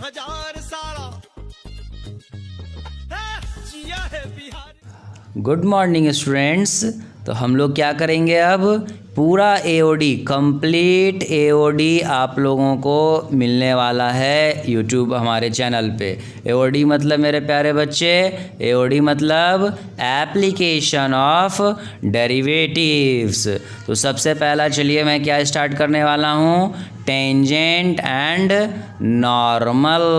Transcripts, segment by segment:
2000 साला जिया है Bihar. Good morning students. तो हम लोग क्या करेंगे, अब पूरा एओडी कंप्लीट एओडी आप लोगों को मिलने वाला है यूट्यूब हमारे चैनल पे। एओडी मतलब मेरे प्यारे बच्चे, एओडी मतलब एप्लीकेशन ऑफ डेरिवेटिव्स। तो सबसे पहला चलिए मैं क्या स्टार्ट करने वाला हूँ, tangent and normal.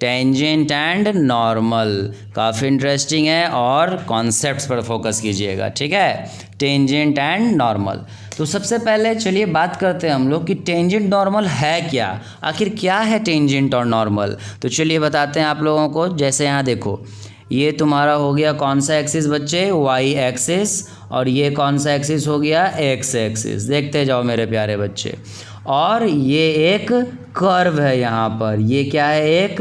Tangent and normal काफ़ी इंटरेस्टिंग है और कॉन्सेप्ट्स पर फोकस कीजिएगा, ठीक है। Tangent and normal. तो सबसे पहले चलिए बात करते हैं हम लोग कि टेंजेंट नॉर्मल है क्या, आखिर क्या है टेंजेंट और नॉर्मल। तो चलिए बताते हैं आप लोगों को। जैसे यहाँ देखो, ये तुम्हारा हो गया कौन सा एक्सिस बच्चे, वाई एक्सिस, और ये कौन सा एक्सिस हो गया, एक्स एक्सिस। देखते जाओ मेरे प्यारे बच्चे। और ये एक कर्व है यहाँ पर, ये क्या है, एक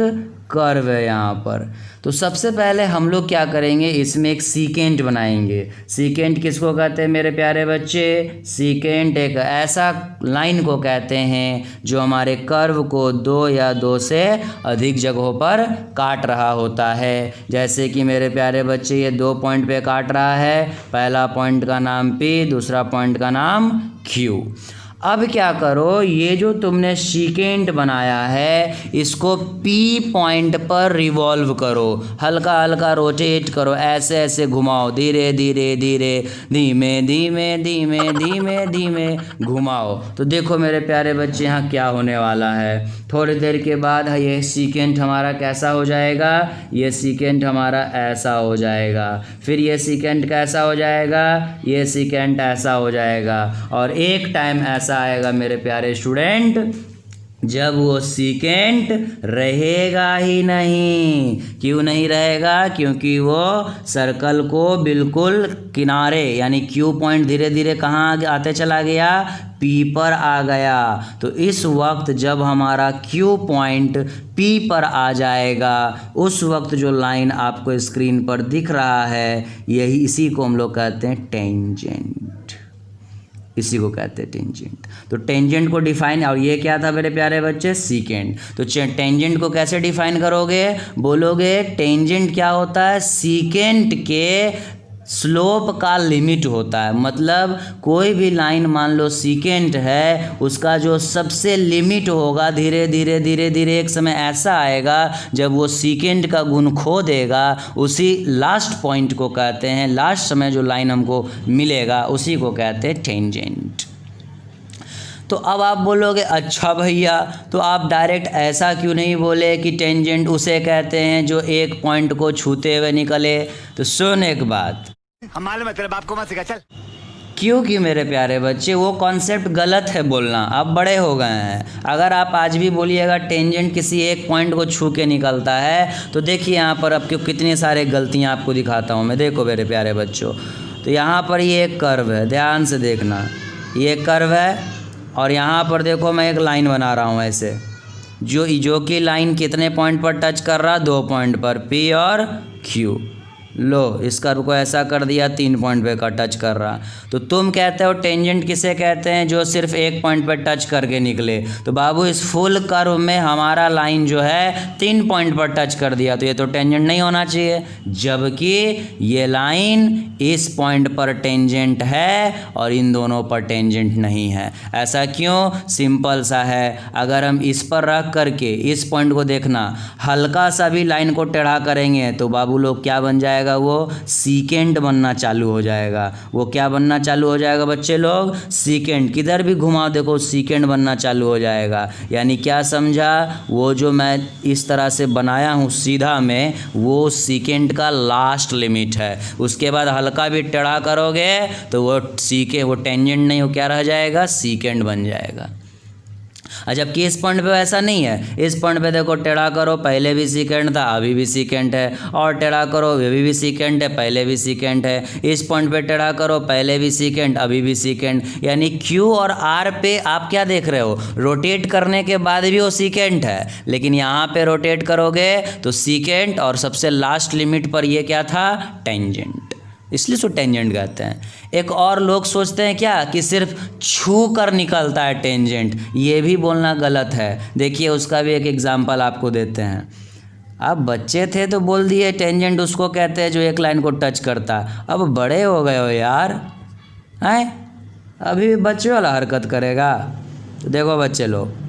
कर्व है यहाँ पर। तो सबसे पहले हम लोग क्या करेंगे, इसमें एक सीकेंट बनाएंगे। सीकेंट किसको कहते हैं मेरे प्यारे बच्चे, सीकेंट एक ऐसा लाइन को कहते हैं जो हमारे कर्व को दो या दो से अधिक जगहों पर काट रहा होता है। जैसे कि मेरे प्यारे बच्चे ये 2 पॉइंट पे काट रहा है, पहला पॉइंट का नाम P, दूसरा पॉइंट का नाम Q। अब क्या करो, ये जो तुमने सीकेंट बनाया है इसको P पॉइंट पर रिवॉल्व करो, हल्का हल्का रोटेट करो, ऐसे ऐसे घुमाओ, धीरे धीरे धीरे, धीमे धीमे धीमे धीमे धीमे घुमाओ। तो देखो मेरे प्यारे बच्चे यहाँ क्या होने वाला है, थोड़ी देर के बाद ये सीकेंट हमारा कैसा हो जाएगा, ये सीकेंट हमारा ऐसा हो जाएगा, फिर ये सीकेंट कैसा हो जाएगा, ये सीकेंट ऐसा हो जाएगा, और एक टाइम ऐसा आएगा मेरे प्यारे स्टूडेंट जब वो सीकेंट रहेगा ही नहीं। क्यों नहीं रहेगा, क्योंकि वो सर्कल को बिल्कुल किनारे यानी Q पॉइंट धीरे धीरे कहाँ आते चला गया, P पर आ गया। तो इस वक्त जब हमारा Q पॉइंट P पर आ जाएगा, उस वक्त जो लाइन आपको स्क्रीन पर दिख रहा है, यही इसी को हम लोग कहते हैं टेंजेंट, इसी को कहते हैं टेंजेंट। तो टेंजेंट को डिफाइन, और ये क्या था मेरे प्यारे बच्चे, सीकेंट। तो टेंजेंट को कैसे डिफाइन करोगे, बोलोगे टेंजेंट क्या होता है, सीकेंट के स्लोप का लिमिट होता है। मतलब कोई भी लाइन मान लो सीकेंट है, उसका जो सबसे लिमिट होगा, धीरे धीरे धीरे धीरे एक समय ऐसा आएगा जब वो सीकेंट का गुण खो देगा, उसी लास्ट पॉइंट को कहते हैं, लास्ट समय जो लाइन हमको मिलेगा उसी को कहते हैं टेंजेंट। तो अब आप बोलोगे अच्छा भैया, तो आप डायरेक्ट ऐसा क्यों नहीं बोले कि टेंजेंट उसे कहते हैं जो एक पॉइंट को छूते हुए निकले। तो सुन एक बात, हम मालूम है तेरे बाप को मत सिखा, चल। क्योंकि मेरे प्यारे बच्चे वो कॉन्सेप्ट गलत है बोलना, आप बड़े हो गए हैं। अगर आप आज भी बोलिएगा टेंजेंट किसी एक पॉइंट को छू के निकलता है, तो देखिए यहाँ पर आपको कितनी सारे गलतियाँ आपको दिखाता हूँ मैं। देखो मेरे प्यारे बच्चों, तो यहाँ पर ये एक कर्व है, ध्यान से देखना, ये कर्व है, और यहाँ पर देखो मैं एक लाइन बना रहा हूँ ऐसे, जो कि लाइन कितने पॉइंट पर टच कर रहा, 2 पॉइंट पर, P और Q। लो इस कर्व को ऐसा कर दिया, 3 पॉइंट पे का टच कर रहा। तो तुम कहते हो टेंजेंट किसे कहते हैं, जो सिर्फ एक पॉइंट पर टच करके निकले। तो बाबू इस फुल कर्व में हमारा लाइन जो है 3 पॉइंट पर टच कर दिया, तो ये तो टेंजेंट नहीं होना चाहिए, जबकि ये लाइन इस पॉइंट पर टेंजेंट है और इन दोनों पर टेंजेंट नहीं है। ऐसा क्यों, सिंपल सा है, अगर हम इस पर रख करके इस पॉइंट को देखना, हल्का सा भी लाइन को टेढ़ा करेंगे तो बाबू लोग क्या बन जाएगा, वो सीकेंट बनना चालू हो जाएगा। वो क्या बनना चालू हो जाएगा बच्चे लोग, सीकेंट। किधर भी घुमाओ देखो सीकेंट बनना चालू हो जाएगा। यानी क्या समझा, वो जो मैं इस तरह से बनाया हूँ सीधा में, वो सीकेंट का लास्ट लिमिट है। उसके बाद हल्का भी टेढ़ा करोगे तो वो वो टेंजेंट नहीं, वो क्या रह जाएगा, सीकेंट बन जाएगा। जबकि इस पॉइंट पे ऐसा नहीं है, इस पॉइंट पे देखो टेढ़ा करो, पहले भी सीकेंट था, अभी भी सीकेंट है, और टेढ़ा करो, अभी भी सीकेंट है, पहले भी सीकेंट है। इस पॉइंट पे टेढ़ा करो, पहले भी सीकेंट, अभी भी सीकेंट। यानी Q और R पे आप क्या देख रहे हो, रोटेट करने के बाद भी वो सीकेंट है, लेकिन यहाँ पे रोटेट करोगे तो सीकेंट, और सबसे लास्ट लिमिट पर ये क्या था, टेंजेंट। इसलिए उसको टेंजेंट कहते हैं। एक और लोग सोचते हैं क्या कि सिर्फ छू कर निकलता है टेंजेंट, ये भी बोलना गलत है। देखिए उसका भी एक एग्जाम्पल आपको देते हैं। आप बच्चे थे तो बोल दिए टेंजेंट उसको कहते हैं जो एक लाइन को टच करता है। अब बड़े हो गए हो यार, हैं अभी भी बच्चे वाला हरकत करेगा। तो देखो बच्चे लोग,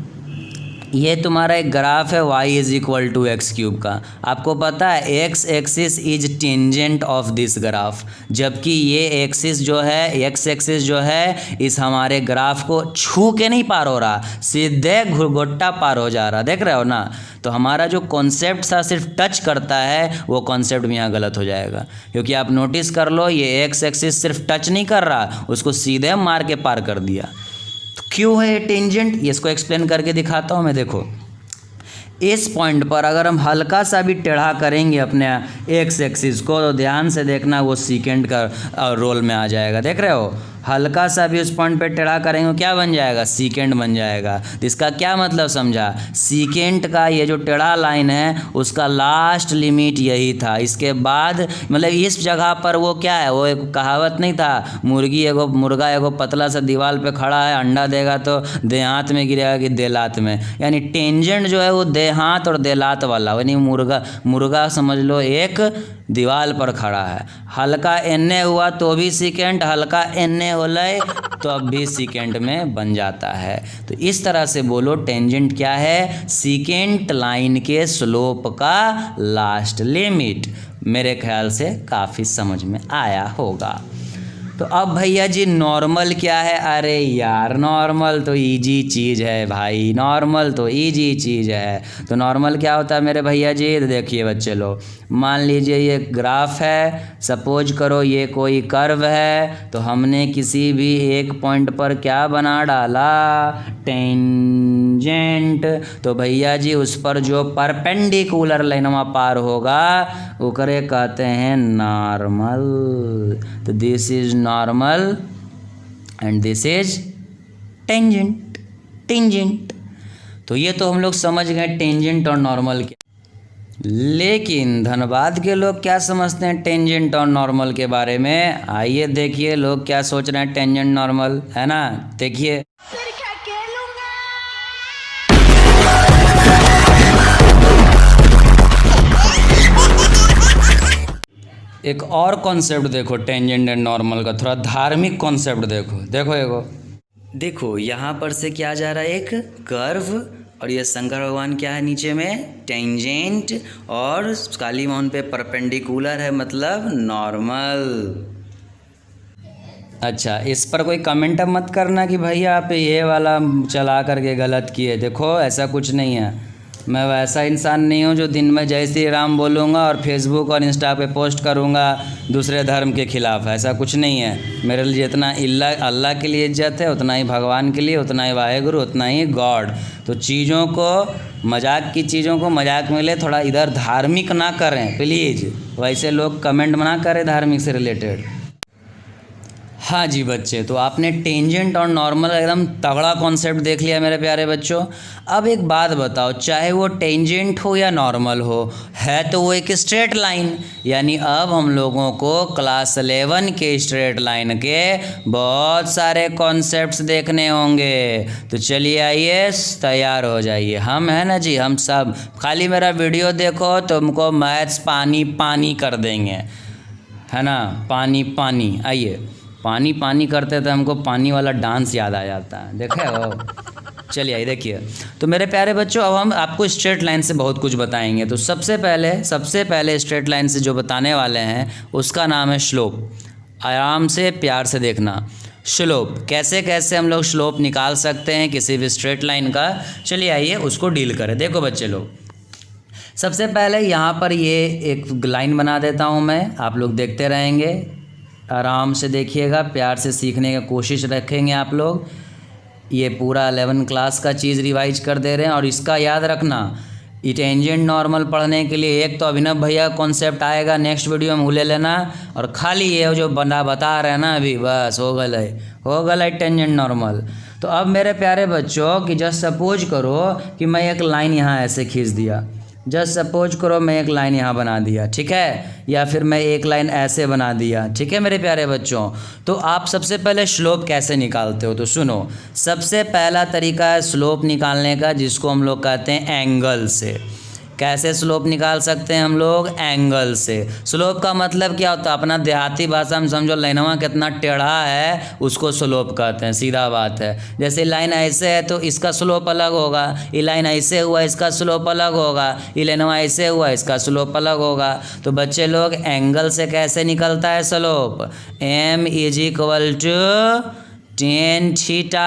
ये तुम्हारा एक ग्राफ है y is equal to x cube का। आपको पता है x axis is tangent of this graph, जबकि ये एक्सिस जो है, एक्स एक्सिस जो है, इस हमारे ग्राफ को छू के नहीं पार हो रहा, सीधे घुरघुट्टा पार हो जा रहा। देख रहे हो ना। तो हमारा जो कॉन्सेप्ट था सिर्फ टच करता है, वो कॉन्सेप्ट भी यहाँ गलत हो जाएगा, क्योंकि आप नोटिस कर लो ये एक्स एक्सिस सिर्फ टच नहीं कर रहा, उसको सीधे मार के पार कर दिया। तो क्यों है ये टेंजेंट, ये इसको एक्सप्लेन करके दिखाता हूँ मैं। देखो इस पॉइंट पर अगर हम हल्का सा भी टेढ़ा करेंगे अपने एक्स एक्सिस को, तो ध्यान से देखना वो सीकेंट का रोल में आ जाएगा। देख रहे हो, हल्का सा भी उस पॉइंट पे टेढ़ा करेंगे क्या बन जाएगा, सीकेंट बन जाएगा। तो इसका क्या मतलब समझा, सीकेंट का ये जो टेढ़ा लाइन है उसका लास्ट लिमिट यही था। इसके बाद मतलब इस जगह पर वो क्या है, वो एक कहावत नहीं था, मुर्गा एगो पतला सा दीवार पे खड़ा है, अंडा देगा तो देहात में गिरेगा कि देलात में। यानी टेंजेंट जो है वो देहात और देलात वाला, यानी मुर्गा समझ लो एक दीवार पर खड़ा है, हल्का एने हुआ तो भी सीकेंट, हल्का एने होले तो अब भी सीकेंट में बन जाता है। तो इस तरह से बोलो टेंजेंट क्या है, सीकेंट लाइन के स्लोप का लास्ट लिमिट। मेरे ख्याल से काफ़ी समझ में आया होगा। तो अब भैया जी नॉर्मल क्या है, अरे यार नॉर्मल तो इजी चीज़ है भाई, नॉर्मल तो इजी चीज़ है। तो नॉर्मल क्या होता है मेरे भैया जी, तो देखिए बच्चे लोग, मान लीजिए ये ग्राफ है, सपोज करो ये कोई कर्व है, तो हमने किसी भी एक पॉइंट पर क्या बना डाला, टेंजेंट। तो भैया जी उस पर जो परपेंडिकुलर लाइनमा पार होगा ओकरे कहते हैं नॉर्मल। तो this is normal and this is tangent. Tangent तो ये तो हम लोग समझ गए टेंजेंट और नॉर्मल के। लेकिन धनबाद के लोग क्या समझते हैं टेंजेंट और नॉर्मल के बारे में, आइए देखिए लोग क्या सोच रहे हैं टेंजेंट नॉर्मल, है ना। देखिए एक और कॉन्सेप्ट देखो टेंजेंट एंड नॉर्मल का, थोड़ा धार्मिक कॉन्सेप्ट देखो देखो यहाँ पर से क्या जा रहा है, एक कर्व, और ये शंकर भगवान क्या है नीचे में, टेंजेंट, और काली माउन पे परपेंडिकुलर है मतलब नॉर्मल। अच्छा, इस पर कोई कमेंट अब मत करना कि भैया आप ये वाला चला करके गलत किए। देखो ऐसा कुछ नहीं है, मैं वैसा इंसान नहीं हूँ जो दिन में जय श्री राम बोलूँगा और फेसबुक और इंस्टा पे पोस्ट करूँगा दूसरे धर्म के ख़िलाफ़, ऐसा कुछ नहीं है। मेरे लिए जितना अल्लाह के लिए इज्जत है उतना ही भगवान के लिए, उतना ही वाहेगुरु, उतना ही गॉड। तो चीज़ों को, मजाक की चीज़ों को मजाक में ले, थोड़ा इधर धार्मिक ना करें प्लीज़, वैसे लोग कमेंट ना करें धार्मिक से रिलेटेड। हाँ जी बच्चे, तो आपने टेंजेंट और नॉर्मल एकदम तगड़ा कॉन्सेप्ट देख लिया मेरे प्यारे बच्चों। अब एक बात बताओ, चाहे वो टेंजेंट हो या नॉर्मल हो, है तो वो एक स्ट्रेट लाइन। यानी अब हम लोगों को क्लास 11 के स्ट्रेट लाइन के बहुत सारे कॉन्सेप्ट्स देखने होंगे। तो चलिए आइए तैयार हो जाइए, हम है ना जी, हम सब, खाली मेरा वीडियो देखो तुमको मैथ्स पानी पानी कर देंगे, है ना, पानी पानी। आइए, पानी पानी करते तो हमको पानी वाला डांस याद आ जाता है, देखे हो। चलिए आइए देखिए। तो मेरे प्यारे बच्चों, अब हम आपको स्ट्रेट लाइन से बहुत कुछ बताएंगे। तो सबसे पहले स्ट्रेट लाइन से जो बताने वाले हैं उसका नाम है स्लोप। आराम से प्यार से देखना, स्लोप कैसे कैसे हम लोग स्लोप निकाल सकते हैं किसी भी स्ट्रेट लाइन का। चलिए आइए उसको डील करें। देखो बच्चे लोग, सबसे पहले यहाँ पर ये एक लाइन बना देता हूँ मैं, आप लोग देखते रहेंगे, आराम से देखिएगा, प्यार से सीखने की कोशिश रखेंगे आप लोग। ये पूरा 11 क्लास का चीज़ रिवाइज कर दे रहे हैं। और इसका याद रखना, ये टेंजेंट नॉर्मल पढ़ने के लिए एक तो अभिनव भैया कॉन्सेप्ट आएगा नेक्स्ट वीडियो में, भूले लेना। और खाली ये जो बंदा बता रहे हैं ना अभी, बस हो गल है टेंजेंट नॉर्मल। तो अब मेरे प्यारे बच्चों कि जस्ट सपोज करो कि मैं एक लाइन यहाँ ऐसे खींच दिया, जस्ट सपोज करो मैं एक लाइन यहाँ बना दिया, ठीक है, या फिर मैं एक लाइन ऐसे बना दिया, ठीक है मेरे प्यारे बच्चों। तो आप सबसे पहले स्लोप कैसे निकालते हो, तो सुनो, सबसे पहला तरीका है स्लोप निकालने का, जिसको हम लोग कहते हैं एंगल से। कैसे स्लोप निकाल सकते हैं हम लोग, एंगल से। स्लोप का मतलब क्या होता है, अपना देहाती भाषा में समझो, लाइनवा कितना टेढ़ा है उसको स्लोप कहते हैं, सीधा बात है। जैसे लाइन ऐसे है तो इसका स्लोप अलग होगा, ये लाइन ऐसे हुआ इसका स्लोप अलग होगा, ये लाइनवा ऐसे हुआ इसका स्लोप अलग होगा। तो बच्चे लोग एंगल से कैसे निकलता है स्लोप, m = tan थीटा।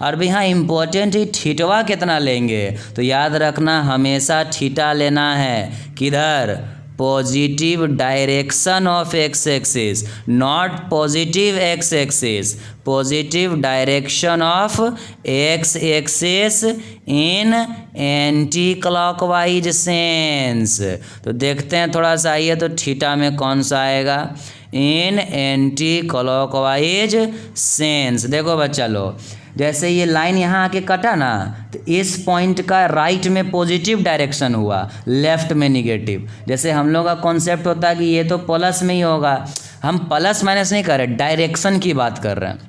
और भी हाँ इम्पोर्टेंट ही, थीटवा कितना लेंगे, तो याद रखना हमेशा थीटा लेना है, किधर, positive direction of x axis, not positive x axis, positive direction of x axis in anti clockwise sense. तो देखते हैं थोड़ा सा, आइए तो थीटा में कौन सा आएगा, इन एंटी क्लॉकवाइज सेंस। देखो बच्चा लो, जैसे ये लाइन यहाँ आके कटा ना, तो इस पॉइंट का राइट में पॉजिटिव डायरेक्शन हुआ, लेफ्ट में निगेटिव। जैसे हम लोग का कॉन्सेप्ट होता है कि ये तो प्लस में ही होगा, हम प्लस माइनस नहीं कर रहे, डायरेक्शन की बात कर रहे हैं।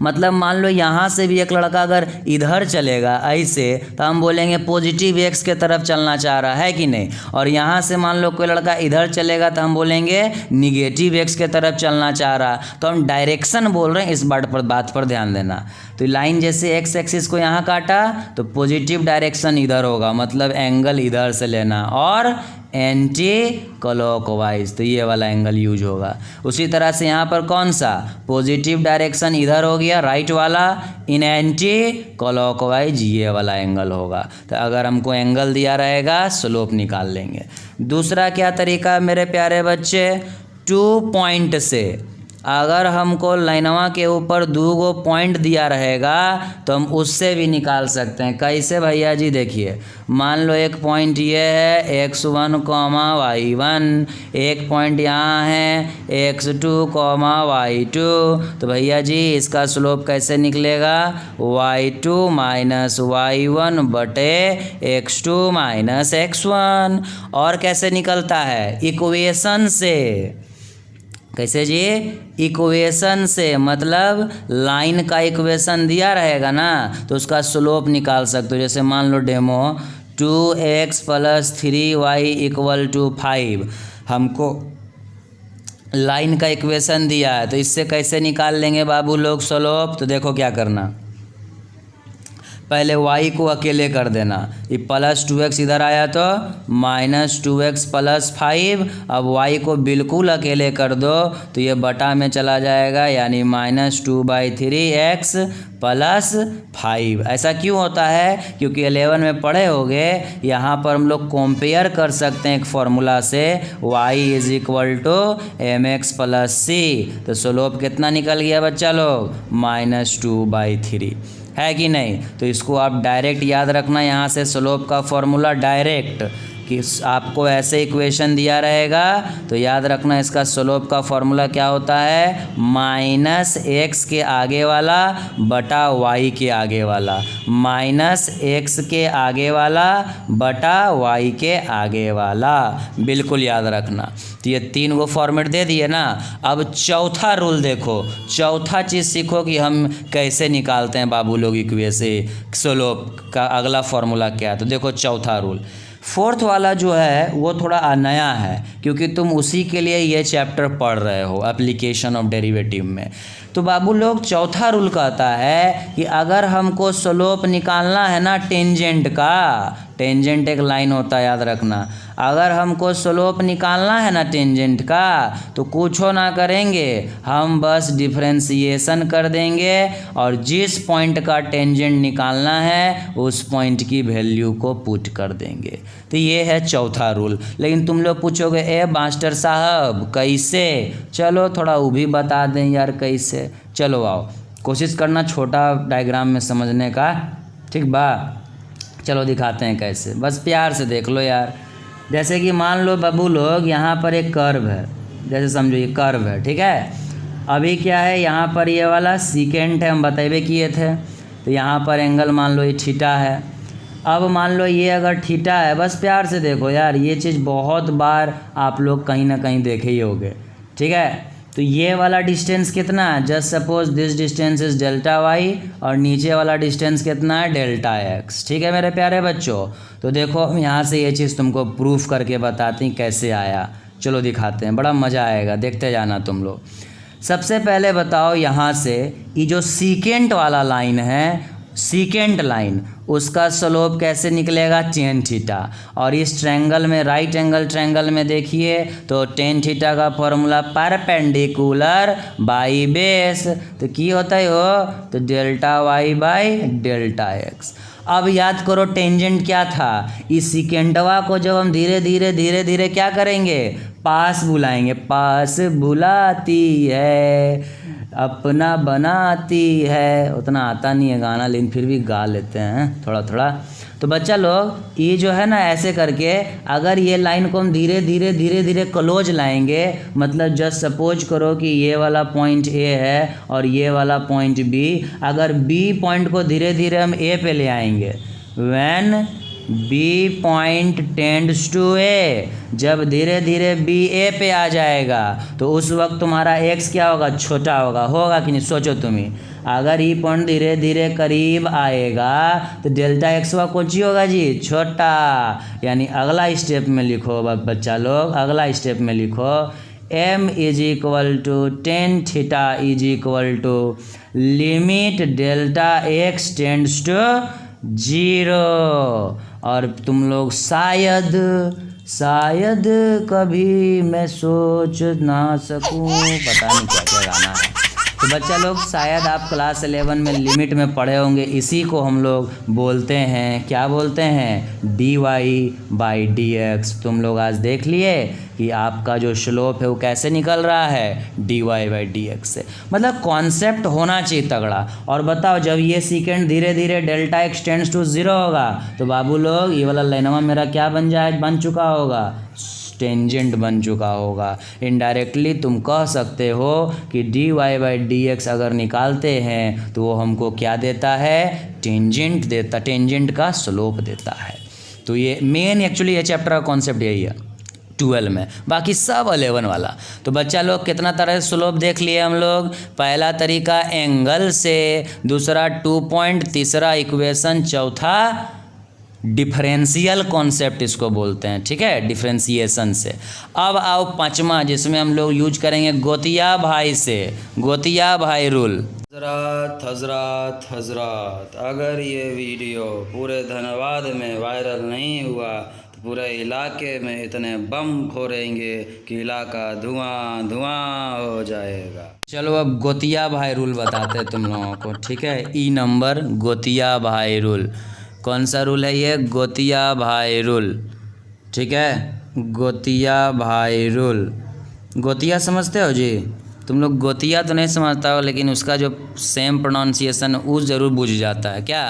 मतलब मान लो यहाँ से भी एक लड़का अगर इधर चलेगा ऐसे, तो हम बोलेंगे पॉजिटिव एक्स के तरफ चलना चाह रहा है कि नहीं। और यहाँ से मान लो कोई लड़का इधर चलेगा तो हम बोलेंगे निगेटिव एक्स के तरफ चलना चाह रहा। तो हम डायरेक्शन बोल रहे हैं, इस बात पर ध्यान देना। तो लाइन जैसे एक्स एक्सिस को यहाँ काटा तो पॉजिटिव डायरेक्शन इधर होगा, मतलब एंगल इधर से लेना, और एंटी क्लॉकवाइज, तो ये वाला एंगल यूज होगा। उसी तरह से यहाँ पर कौन सा, पॉजिटिव डायरेक्शन इधर हो गया राइट वाला, इन एंटी क्लॉकवाइज ये वाला एंगल होगा। तो अगर हमको एंगल दिया रहेगा स्लोप निकाल लेंगे। दूसरा क्या तरीका मेरे प्यारे बच्चे, 2 पॉइंट से। अगर हमको लाइनवा के ऊपर 2 पॉइंट दिया रहेगा तो हम उससे भी निकाल सकते हैं। कैसे भैया जी, देखिए मान लो एक पॉइंट ये है x1, y1, एक पॉइंट यहाँ है x2, y2। तो भैया जी इसका स्लोप कैसे निकलेगा, y2 - y1 बटे x2 - x1। और कैसे निकलता है, इक्वेशन से। कैसे जी, इक्वेशन से, मतलब लाइन का इक्वेशन दिया रहेगा ना तो उसका स्लोप निकाल सकते हो। जैसे मान लो डेमो 2x + 3y = 5, हमको लाइन का इक्वेशन दिया है, तो इससे कैसे निकाल लेंगे बाबू लोग स्लोप। तो देखो क्या करना, पहले y को अकेले कर देना, ये +2x इधर आया तो -2x + 5। अब y को बिल्कुल अकेले कर दो तो ये बटा में चला जाएगा, यानी -2/3x + 5। ऐसा क्यों होता है, क्योंकि 11 में पढ़े होगे, यहाँ पर हम लोग कंपेयर कर सकते हैं एक फॉर्मूला से, y = mx + c। तो स्लोप कितना निकल गया बच्चा लोग, -2/3, है कि नहीं। तो इसको आप डायरेक्ट याद रखना, यहाँ से स्लोप का फॉर्मूला डायरेक्ट, कि आपको ऐसे इक्वेशन दिया रहेगा तो याद रखना इसका स्लोप का फॉर्मूला क्या होता है, -x के आगे वाला बटा y के आगे वाला, -x के आगे वाला बटा y के आगे वाला, बिल्कुल याद रखना। तो ये 3 फॉर्मेट दे दिए ना। अब चौथा रूल देखो, चौथा चीज़ सीखो कि हम कैसे निकालते हैं बाबू लोग इक्वेशन स्लोप का अगला फॉर्मूला क्या है। तो देखो चौथा रूल, 4th वाला जो है वो थोड़ा नया है, क्योंकि तुम उसी के लिए ये चैप्टर पढ़ रहे हो एप्लीकेशन ऑफ डेरिवेटिव में। तो बाबू लोग चौथा रूल कहता है कि अगर हमको स्लोप निकालना है ना टेंजेंट का, टेंजेंट एक लाइन होता है याद रखना, अगर हमको स्लोप निकालना है ना टेंजेंट का तो कुछ ना करेंगे, हम बस डिफरेंशिएशन कर देंगे और जिस पॉइंट का टेंजेंट निकालना है उस पॉइंट की वैल्यू को पुट कर देंगे। तो ये है चौथा रूल। लेकिन तुम लोग पूछोगे ए मास्टर साहब कैसे, चलो थोड़ा वो भी बता दें यार कैसे। चलो आओ कोशिश करना छोटा डायग्राम में समझने का, ठीक बा। चलो दिखाते हैं कैसे, बस प्यार से देख लो यार। जैसे कि मान लो बाबू लोग यहाँ पर एक कर्व है, जैसे समझो ये कर्व है, ठीक है। अभी क्या है यहाँ पर ये वाला सीकेंट है, हम बतेबे किए थे। तो यहाँ पर एंगल मान लो ये थीटा है। अब मान लो ये अगर थीटा है, बस प्यार से देखो यार, ये चीज़ बहुत बार आप लोग कहीं ना कहीं देखे ही होंगे, ठीक है। तो ये वाला डिस्टेंस कितना है, just suppose this distance is delta y, और नीचे वाला डिस्टेंस कितना है, डेल्टा एक्स, ठीक है मेरे प्यारे बच्चों। तो देखो हम यहाँ से ये चीज़ तुमको प्रूफ करके बताते हैं कैसे आया, चलो दिखाते हैं, बड़ा मज़ा आएगा, देखते जाना तुम लोग। सबसे पहले बताओ यहाँ से ये जो सीकेंट वाला लाइन है, सीकेंट लाइन, उसका स्लोप कैसे निकलेगा, टेन थीटा। और इस ट्रायंगल में, राइट एंगल ट्रायंगल में देखिए तो टेन थीटा का फॉर्मूला परपेंडिकुलर बाई बेस, तो की होता है वो, तो delta y by delta x. अब याद करो टेंजेंट क्या था, इस सिकेंटवा को जब हम धीरे धीरे क्या करेंगे, पास बुलाएंगे, पास बुलाती है अपना बनाती है। उतना आता नहीं है गाना, लेकिन फिर भी गा लेते हैं थोड़ा थोड़ा। तो बच्चा लोग ये जो है ना, ऐसे करके अगर ये लाइन को हम धीरे धीरे क्लोज लाएंगे, मतलब जस्ट सपोज करो कि ये वाला पॉइंट ए है और ये वाला पॉइंट बी, अगर बी पॉइंट को धीरे धीरे हम ए पे ले आएंगे, when B point tends to A, जब धीरे धीरे बी ए पे आ जाएगा तो उस वक्त तुम्हारा एक्स क्या होगा, छोटा होगा कि नहीं, सोचो तुम ही। अगर ये पॉइंट धीरे धीरे करीब आएगा तो डेल्टा एक्स वा कौन सी होगा जी, छोटा। यानी अगला स्टेप में लिखो बच्चा लोग, अगला स्टेप में लिखो m is equal to tan theta is equal to limit delta x tends to 0। और तुम लोग शायद कभी मैं सोच ना सकूं, पता नहीं क्या क्या गाना है। तो बच्चा लोग शायद आप क्लास 11 में लिमिट में पढ़े होंगे, इसी को हम लोग बोलते हैं, क्या बोलते हैं, dy बाई dx। तुम लोग आज देख लिए कि आपका जो स्लोप है वो कैसे निकल रहा है, dy बाई dx से। मतलब कॉन्सेप्ट होना चाहिए तगड़ा। और बताओ जब ये सीकेंड धीरे धीरे डेल्टा एक्स टेंड्स टू 0 होगा तो बाबू लोग ये वाला लाइनवा मेरा क्या बन चुका होगा, टेंजेंट बन चुका होगा। इनडायरेक्टली तुम कह सकते हो कि dy बाई dx अगर निकालते हैं तो वो हमको क्या देता है, टेंजेंट देता, टेंजेंट का स्लोप देता है। तो ये मेन एक्चुअली ये चैप्टर का कॉन्सेप्ट यही है 12 में, बाकी सब 11 वाला। तो बच्चा लोग कितना तरह से स्लोप देख लिए हम लोग। पहला तरीका एंगल से, दूसरा 2 पॉइंट, तीसरा इक्वेशन, चौथा डिफरेंशियल कॉन्सेप्ट इसको बोलते हैं, ठीक है, डिफरेंशिएशन से। अब आओ पांचवा, जिसमें हम लोग यूज करेंगे गोतिया भाई से, गोतिया भाई रूल। हजरत अगर ये वीडियो पूरे धनबाद में वायरल नहीं हुआ तो पूरे इलाके में इतने बम फोड़ेंगे कि इलाका धुआं हो जाएगा। चलो अब गोतिया भाई रूल बताते हैं तुम लोगों को, ठीक है। ई नंबर गोतिया भाई रूल, कौन सा रूल है ये, गोतिया भाई रूल, ठीक है, गोतिया भाई रूल। गोतिया समझते हो जी तुम लोग, गोतिया तो नहीं समझता हो लेकिन उसका जो सेम प्रोनाउंसिएशन वो ज़रूर बुझ जाता है, क्या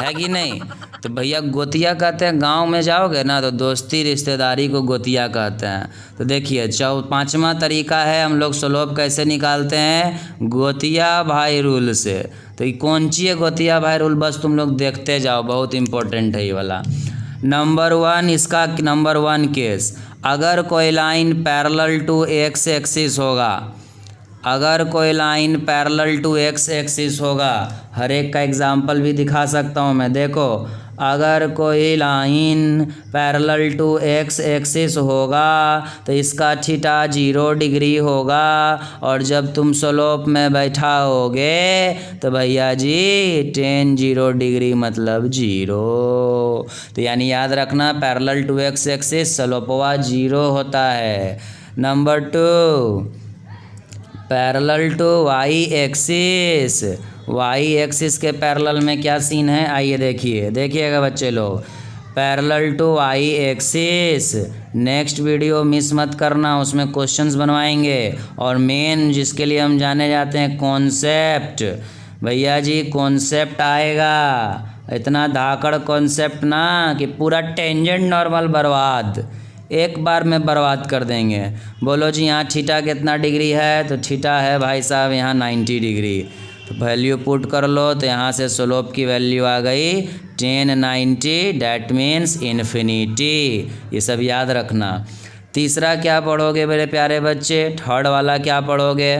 है कि नहीं। तो भैया गोतिया कहते हैं, गांव में जाओगे ना तो दोस्ती रिश्तेदारी को गोतिया कहते हैं। तो देखिए पांचवा तरीका है हम लोग स्लोप कैसे निकालते हैं, गोतिया भाई रूल से। तो ये कौन सी है गोतिया भाई रूल, बस तुम लोग देखते जाओ, बहुत इंपॉर्टेंट है ये वाला। नंबर 1, इसका नंबर 1 केस, अगर कोई line parallel to x axis होगा, अगर कोई line parallel to x axis होगा, हर एक का एग्जाम्पल भी दिखा सकता हूँ मैं, देखो अगर कोई line parallel to x axis होगा तो इसका थीटा 0 डिग्री होगा, और जब तुम स्लोप में बैठाओगे तो भैया जी tan 0 डिग्री मतलब 0। तो यानी याद रखना पैरेलल टू एक्स एक्सिस स्लोपवा 0 होता है। Number 2, parallel to y axis, y axis के पैरेलल में क्या सीन है, आइए देखिएगा बच्चे लोग, parallel to y axis. Next video miss मत करना, उसमें क्वेश्चंस बनवाएंगे। और मेन जिसके लिए हम जाने जाते हैं कॉन्सेप्ट, भैया जी कॉन्सेप्ट आएगा, इतना धाकड़ कॉन्सेप्ट ना कि पूरा टेंजेंट नॉर्मल बर्बाद, एक बार में बर्बाद कर देंगे। बोलो जी यहाँ थीटा कितना डिग्री है, तो थीटा है भाई साहब यहाँ 90 डिग्री। तो वैल्यू पुट कर लो, तो यहाँ से स्लोप की वैल्यू आ गई 10 90 डैट मीन्स इन्फिनिटी। ये सब याद रखना। तीसरा क्या पढ़ोगे मेरे प्यारे बच्चे, थर्ड वाला क्या पढ़ोगे,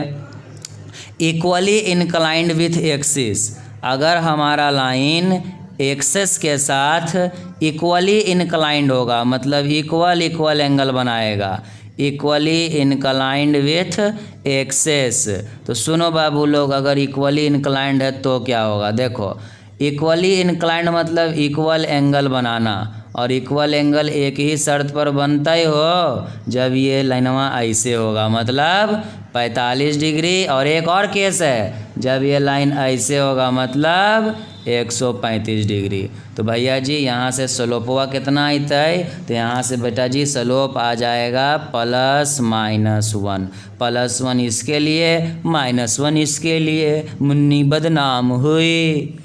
इक्वली इंक्लाइंड विथ एक्सिस। अगर हमारा लाइन एक्सेस के साथ इक्वली इंक्लाइंड होगा, मतलब इक्वल एंगल बनाएगा, इक्वली इंक्लाइंड विथ एक्सेस। तो सुनो बाबू लोग, अगर इक्वली इंक्लाइंड है तो क्या होगा, देखो इक्वली इंक्लाइंड मतलब इक्वल एंगल बनाना, और इक्वल एंगल एक ही शर्त पर बनता ही हो, जब ये लाइनवा ऐसे होगा, मतलब 45 डिग्री। और एक और केस है, जब ये लाइन ऐसे होगा मतलब 135 डिग्री। तो भैया जी यहाँ से स्लोपवा कितना आता है, तो यहाँ से बेटा जी स्लोप आ जाएगा +-1, +1 इसके लिए -1 इसके लिए, मुन्नी बदनाम हुई।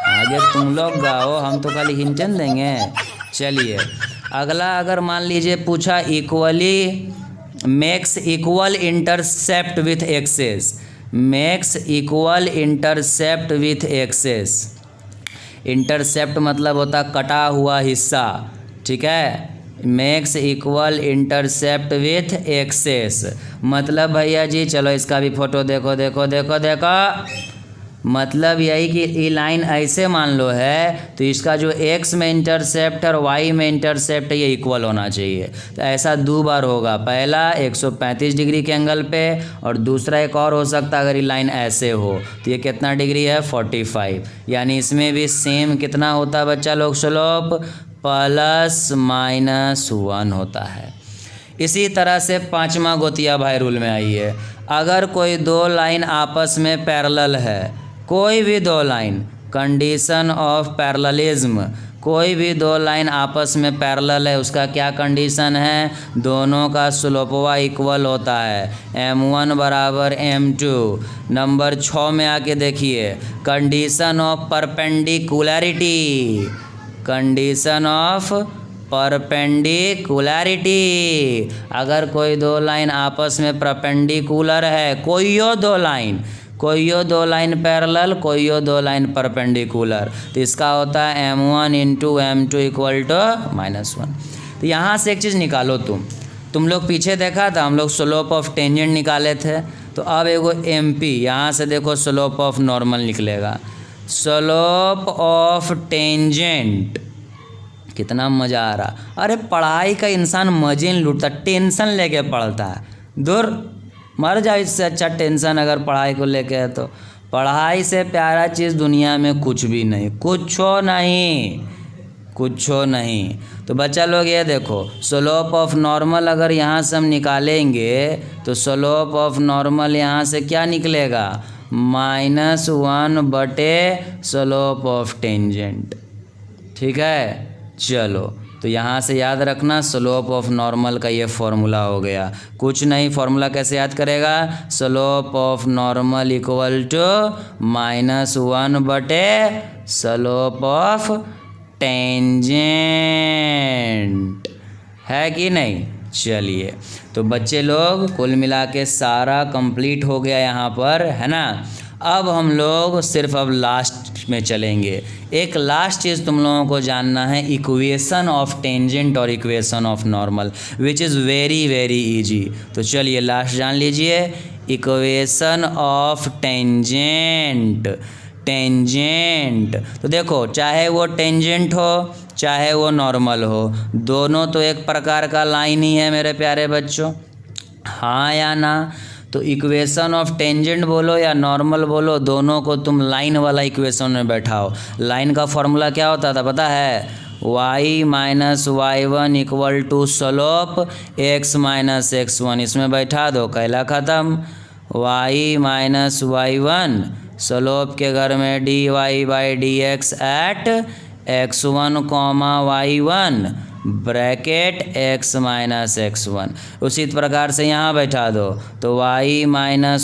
आगे तुम लोग गाओ, हम तो खाली हिंटन देंगे। चलिए अगला, अगर मान लीजिए पूछा equally makes equal intercept with access, makes equal intercept with access. Intercept मतलब होता कटा हुआ हिस्सा, ठीक है। Makes equal intercept with access मतलब भैया जी चलो इसका भी फोटो देखो देखो देखो देखो। मतलब यही कि ये लाइन ऐसे मान लो है, तो इसका जो x में इंटरसेप्ट और y में इंटरसेप्ट है ये इक्वल होना चाहिए। तो ऐसा 2 बार होगा, पहला 135 डिग्री के एंगल पे, और दूसरा एक और हो सकता है अगर ये लाइन ऐसे हो, तो ये कितना डिग्री है 45। यानी इसमें भी सेम कितना होता है बच्चा लोग, स्लोप +-1 होता है। इसी तरह से 5वां गोतिया भाई रूल में आई है। अगर कोई दो लाइन आपस में पैरेलल है, कोई भी दो लाइन, कंडीशन ऑफ पैरेललिज्म, कोई भी दो लाइन आपस में पैरेलल है, उसका क्या कंडीशन है, दोनों का स्लोपवा इक्वल होता है, m1 = m2। नंबर 6 में आके देखिए, condition of perpendicularity, condition of perpendicularity. अगर कोई दो लाइन आपस में परपेंडिकुलर है, कोईयो दो लाइन पैरेलल, कोईयो दो लाइन परपेंडिकुलर, तो इसका होता है m1 × m2 = -1। तो यहाँ से एक चीज़ निकालो, तुम लोग पीछे देखा था हम लोग स्लोप ऑफ टेंजेंट निकाले थे, तो अब एगो MP, यहाँ से देखो स्लोप ऑफ नॉर्मल निकलेगा। स्लोप ऑफ टेंजेंट, कितना मज़ा आ रहा। अरे पढ़ाई का इंसान मजे नहीं लूटता, टेंशन लेके पढ़ता है, दूर मर जाओ इससे अच्छा टेंशन अगर पढ़ाई को लेके है तो। पढ़ाई से प्यारा चीज़ दुनिया में कुछ भी नहीं, कुछ नहीं। तो बच्चा लोग ये देखो, स्लोप ऑफ नॉर्मल अगर यहाँ से हम निकालेंगे, तो स्लोप ऑफ नॉर्मल यहाँ से क्या निकलेगा, -1/, स्लोप ऑफ टेंजेंट, ठीक है। चलो तो यहाँ से याद रखना, स्लोप ऑफ नॉर्मल का ये फॉर्मूला हो गया। कुछ नहीं, फॉर्मूला कैसे याद करेगा, slope of normal = -1/, slope of tangent, है कि नहीं। चलिए तो बच्चे लोग कुल मिला के सारा कंप्लीट हो गया यहाँ पर, है ना। अब हम लोग सिर्फ अब लास्ट में चलेंगे। एक लास्ट चीज़ तुम लोगों को जानना है, इक्वेशन ऑफ टेंजेंट और equation of normal, which is very very easy. तो चलिए लास्ट जान लीजिए, इक्वेशन ऑफ टेंजेंट। तो देखो, चाहे वो टेंजेंट हो चाहे वो नॉर्मल हो, दोनों तो एक प्रकार का लाइन ही है मेरे प्यारे बच्चों, हाँ या ना। तो इक्वेशन ऑफ टेंजेंट बोलो या नॉर्मल बोलो, दोनों को तुम लाइन वाला इक्वेशन में बैठाओ। लाइन का फॉर्मूला क्या होता था पता है, y - y1 = slope x - x1, इसमें बैठा दो, कैला ख़त्म। y - y1 स्लोप के घर में dy/dx eight x1, y1 bracket x - x1। उसी प्रकार से यहाँ बैठा दो, तो y -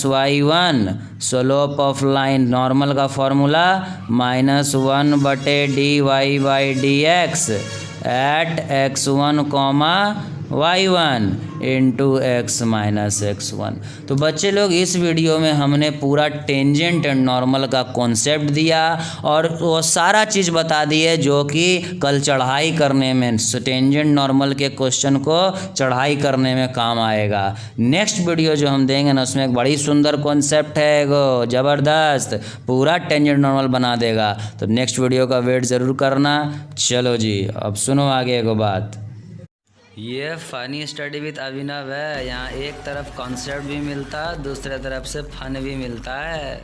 y1 slope of line normal का formula -1/dy/dx at x1, y1 into x minus x1। तो बच्चे लोग इस वीडियो में हमने पूरा टेंजेंट एंड नॉर्मल का कॉन्सेप्ट दिया और वो सारा चीज़ बता दी है जो कि कल चढ़ाई करने में टेंजेंट नॉर्मल के क्वेश्चन को चढ़ाई करने में काम आएगा। नेक्स्ट वीडियो जो हम देंगे ना उसमें एक बड़ी सुंदर कॉन्सेप्ट है, एगो ज़बरदस्त पूरा टेंजेंट नॉर्मल बना देगा। तो नेक्स्ट वीडियो का वेट ज़रूर करना। चलो जी अब सुनो आगे एगो बात। ये फ़नी स्टडी विद अभिनव है। यहाँ एक तरफ कॉन्सेप्ट भी मिलता है, दूसरे तरफ से फन भी मिलता है।